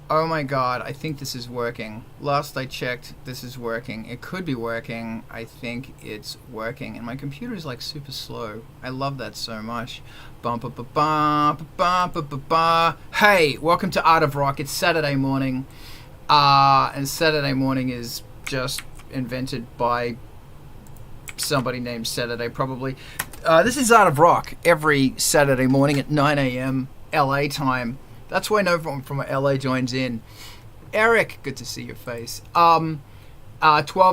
Oh my god, I think this is working. Last I checked, this is working. It could be working. I think it's working. And my computer is like super slow. I love that so much. Bum, ba, ba, ba, ba, ba, ba, ba. Hey, welcome to Art of Rock. It's Saturday morning. And Saturday morning is just invented by somebody named Saturday, probably. This is Art of Rock every Saturday morning at 9 a.m. LA time. That's why no one from LA joins in. Eric, good to see your face. 12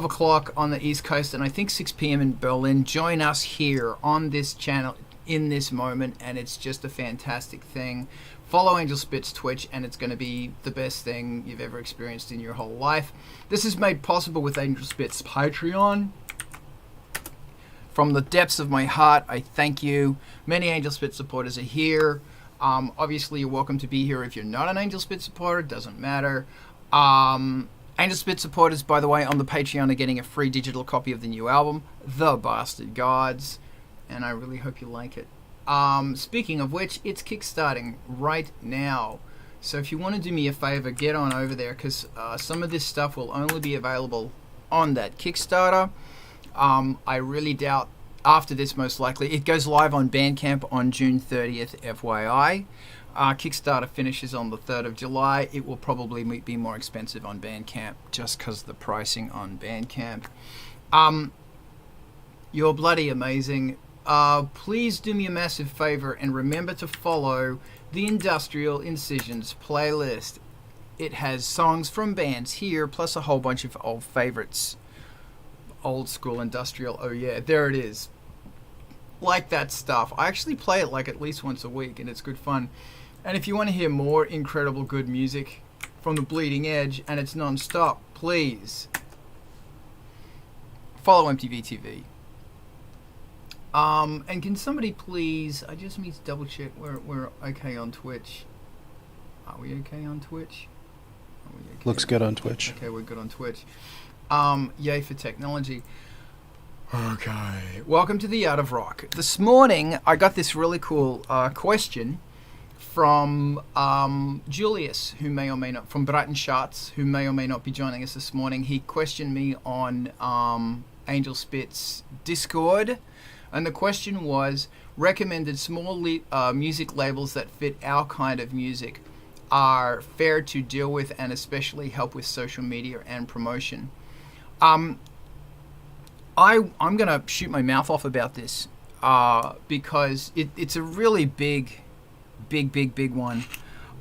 o'clock on the East Coast, and I think 6 p.m. in Berlin. Join us here on this channel in this moment, and it's just a fantastic thing. Follow ANGELSPIT'S Twitch, and it's going to be the best thing you've ever experienced in your whole life. This is made possible with ANGELSPIT'S Patreon. From the depths of my heart, I thank you. Many ANGELSPIT supporters are here. Obviously, you're welcome to be here if you're not an ANGELSPIT supporter. Doesn't matter. ANGELSPIT supporters, by the way, on the Patreon are getting a free digital copy of the new album, The Bastard Gods, and I really hope you like it. Speaking of which, it's kickstarting right now. So if you want to do me a favor, get on over there, because some of this stuff will only be available on that Kickstarter. I really doubt after this, most likely. It goes live on Bandcamp on June 30th, FYI. Kickstarter finishes on the 3rd of July. It will probably be more expensive on Bandcamp just because of the pricing on Bandcamp. You're bloody amazing. Please do me a massive favor and remember to follow the Industrial Incisions playlist. It has songs from bands here, plus a whole bunch of old favorites. Old school industrial, oh yeah, there it is. Like that stuff. I actually play it like at least once a week, and it's good fun. And if you want to hear more incredible good music from the bleeding edge, and it's non-stop, please follow MTV TV. And can somebody please, I just need to double check we're okay on Twitch. Are we okay on Twitch? Okay? Looks good on Twitch. Okay, we're good on Twitch. Yay for technology. Okay. Welcome to the Art of Rock. This morning, I got this really cool question from Julius, who may or may not, from Brighton Charts, who may or may not be joining us this morning. He questioned me on ANGELSPIT'S Discord, and the question was, recommended small music labels that fit our kind of music are fair to deal with and especially help with social media and promotion. I'm gonna shoot my mouth off about this because it's a really big one.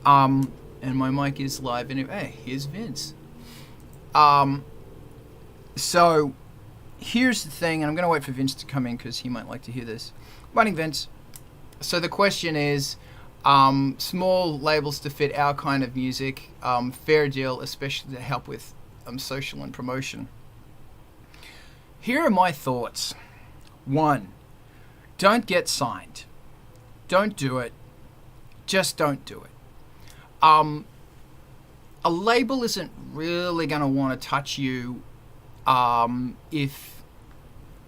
And my mic is live. And hey, here's Vince. So here's the thing, and I'm gonna wait for Vince to come in because he might like to hear this. Morning, Vince. So the question is, small labels to fit our kind of music, fair deal, especially to help with social and promotion. Here are my thoughts. 1, don't get signed. Don't do it. Just don't do it. A label isn't really going to want to touch you if...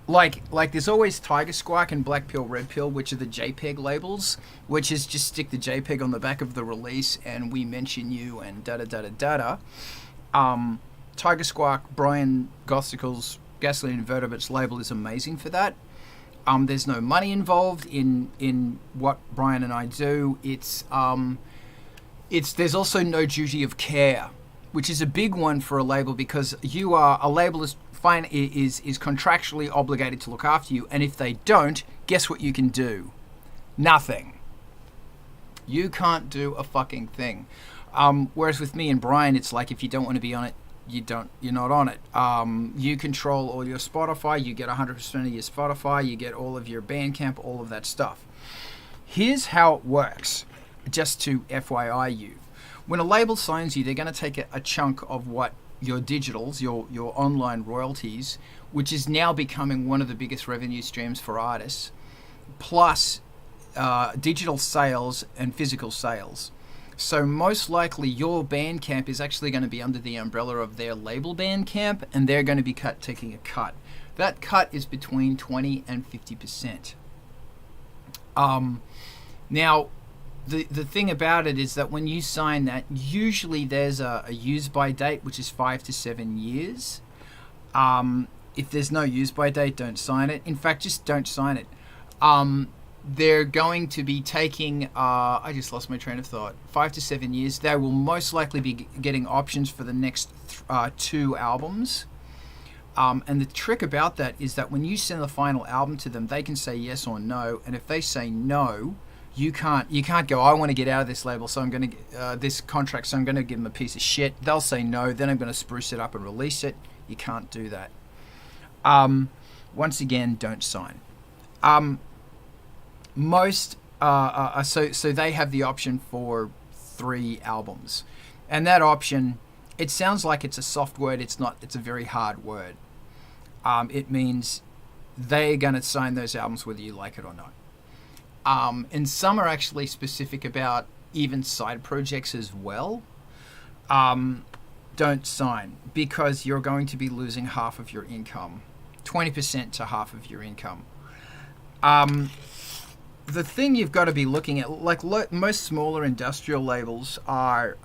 Like there's always Tiger Squawk and Black Pill, Red Pill, which are the JPEG labels, which is just stick the JPEG on the back of the release and we mention you and da-da-da-da-da-da. Tiger Squawk, Brian Gosticle's Gasoline Invertebrates label is amazing for that. There's no money involved in what Brian and I do. There's also no duty of care, which is a big one for a label because a label is contractually obligated to look after you, and if they don't, guess what you can do? Nothing. You can't do a fucking thing. Whereas with me and Brian, it's like if you don't want to be on it, you're not on it. You control all your Spotify, you get 100% of your Spotify, you get all of your Bandcamp, all of that stuff. Here's how it works, just to FYI you. When a label signs you, they're going to take a chunk of what your digitals, your online royalties, which is now becoming one of the biggest revenue streams for artists, plus digital sales and physical sales. So most likely your Bandcamp is actually going to be under the umbrella of their label Bandcamp, and they're going to be taking a cut. That cut is between 20 and 50%. Now, the thing about it is that when you sign that, usually there's a use by date, which is 5 to 7 years. If there's no use by date, don't sign it. In fact, just don't sign it. They're going to be taking, I just lost my train of thought, 5 to 7 years. They will most likely be getting options for the next 2 albums. And the trick about that is that when you send the final album to them, they can say yes or no. And if they say no, you can't go, I want to get out of this label, so I'm going to this contract, so I'm going to give them a piece of shit. They'll say no, then I'm going to spruce it up and release it. You can't do that. Once again, don't sign. Most so they have the option for 3 albums, and that option, it sounds like it's a soft word. It's not. It's a very hard word. It means they're going to sign those albums whether you like it or not. And some are actually specific about even side projects as well. Don't sign, because you're going to be losing half of your income, 20% to half of your income. The thing you've got to be looking at, like most smaller industrial labels are,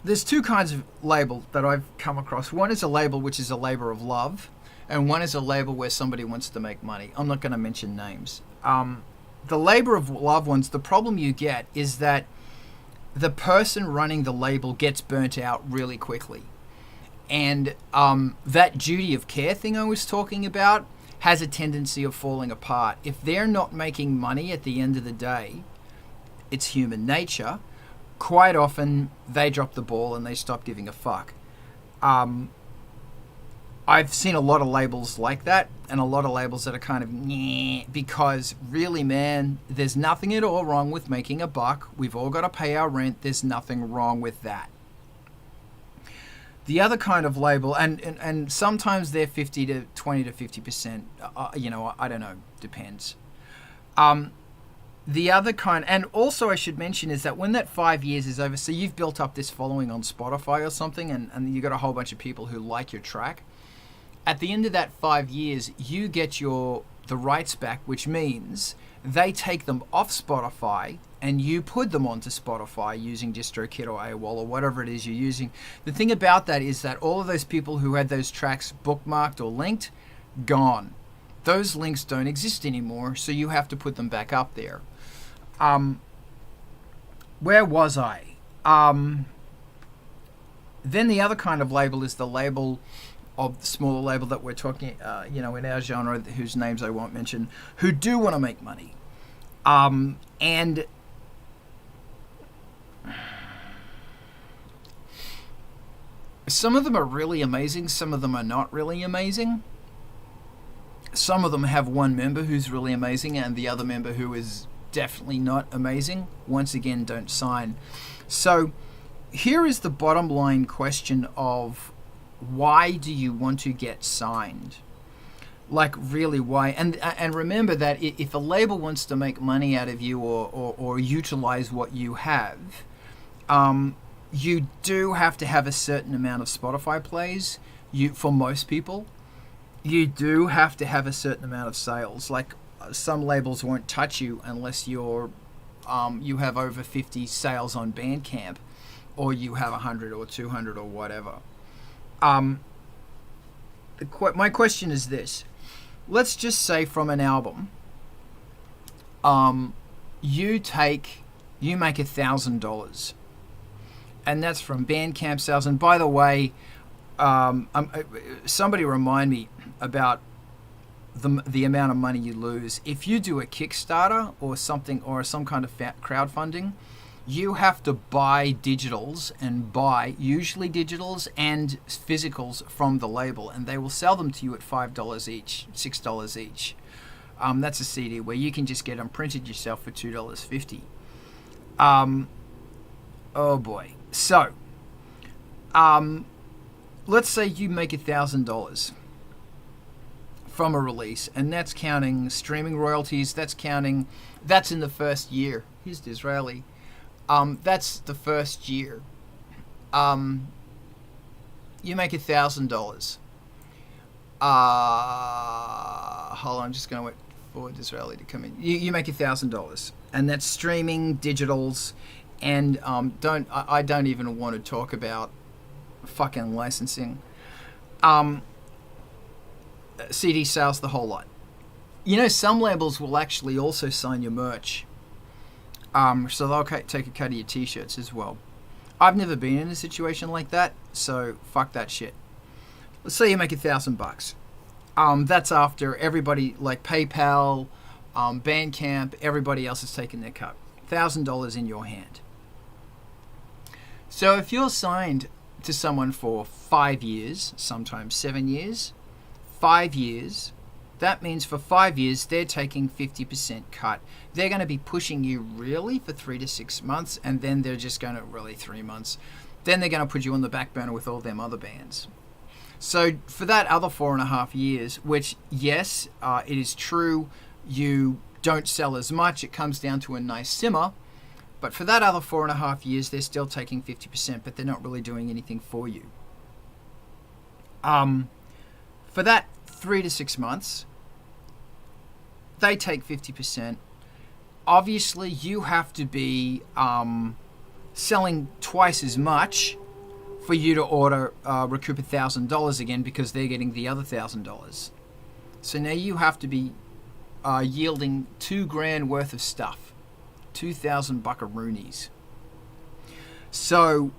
there's 2 kinds of label that I've come across. One is a label which is a labor of love, and one is a label where somebody wants to make money. I'm not going to mention names. The labor of love ones, the problem you get is that the person running the label gets burnt out really quickly. And that duty of care thing I was talking about has a tendency of falling apart. If they're not making money at the end of the day, it's human nature. Quite often, they drop the ball and they stop giving a fuck. I've seen a lot of labels like that, and a lot of labels that are kind of nyeh, because really, man, there's nothing at all wrong with making a buck. We've all got to pay our rent. There's nothing wrong with that. The other kind of label, and sometimes they're 50 to 20 to 50%, I don't know, depends. The other kind, and also I should mention, is that when that 5 years is over, so you've built up this following on Spotify or something, and you've got a whole bunch of people who like your track. At the end of that 5 years, you get the rights back, which means they take them off Spotify and you put them onto Spotify using DistroKid or AWOL or whatever it is you're using. The thing about that is that all of those people who had those tracks bookmarked or linked, gone. Those links don't exist anymore, so you have to put them back up there. Where was I? Then the other kind of label is the label of the smaller label that we're talking, in our genre, whose names I won't mention, who do want to make money. And some of them are really amazing, some of them are not really amazing. Some of them have one member who's really amazing and the other member who is definitely not amazing. Once again, don't sign. So here is the bottom line question of, why do you want to get signed? Like, really, why? And remember that if a label wants to make money out of you or utilize what you have, you do have to have a certain amount of Spotify plays. For most people, you do have to have a certain amount of sales. Like, some labels won't touch you unless you have over 50 sales on Bandcamp, or you have 100 or 200 or whatever. My question is this. Let's just say from an album, you make $1,000, and that's from Bandcamp sales. And by the way, somebody remind me about the amount of money you lose. If you do a Kickstarter or something, or some kind of crowdfunding, you have to buy digitals usually digitals and physicals from the label, and they will sell them to you at $5 each, $6 each. That's a CD where you can just get them printed yourself for $2.50. Oh boy. So, let's say you make $1,000 from a release, and that's counting streaming royalties. That's in the first year. Here's Disraeli. That's the first year. You make $1,000. Hold on, I'm just going to for Disraeli to come in. You make $1,000, and that's streaming, digitals, and I don't even want to talk about fucking licensing. CD sales, the whole lot. You know, some labels will actually also sign your merch. So they'll take a cut of your t-shirts as well. I've never been in a situation like that, so fuck that shit. Let's say you make $1,000. That's after everybody, like PayPal, Bandcamp, everybody else has taken their cut. $1,000 in your hand. So if you're signed to someone for 5 years, sometimes 7 years, 5 years, that means for 5 years they're taking 50% cut. They're going to be pushing you really for 3 to 6 months, and then they're just going to really 3 months. Then they're going to put you on the back burner with all them other bands. So for that other 4.5 years, which yes, it is true, you don't sell as much, it comes down to a nice simmer. But for that other 4.5 years, they're still taking 50%, but they're not really doing anything for you. For that 3 to 6 months, they take 50%. Obviously, you have to be selling twice as much for you to recoup $1,000 again, because they're getting the other $1,000. So now you have to be yielding $2,000 worth of stuff. 2,000 buckaroonies. So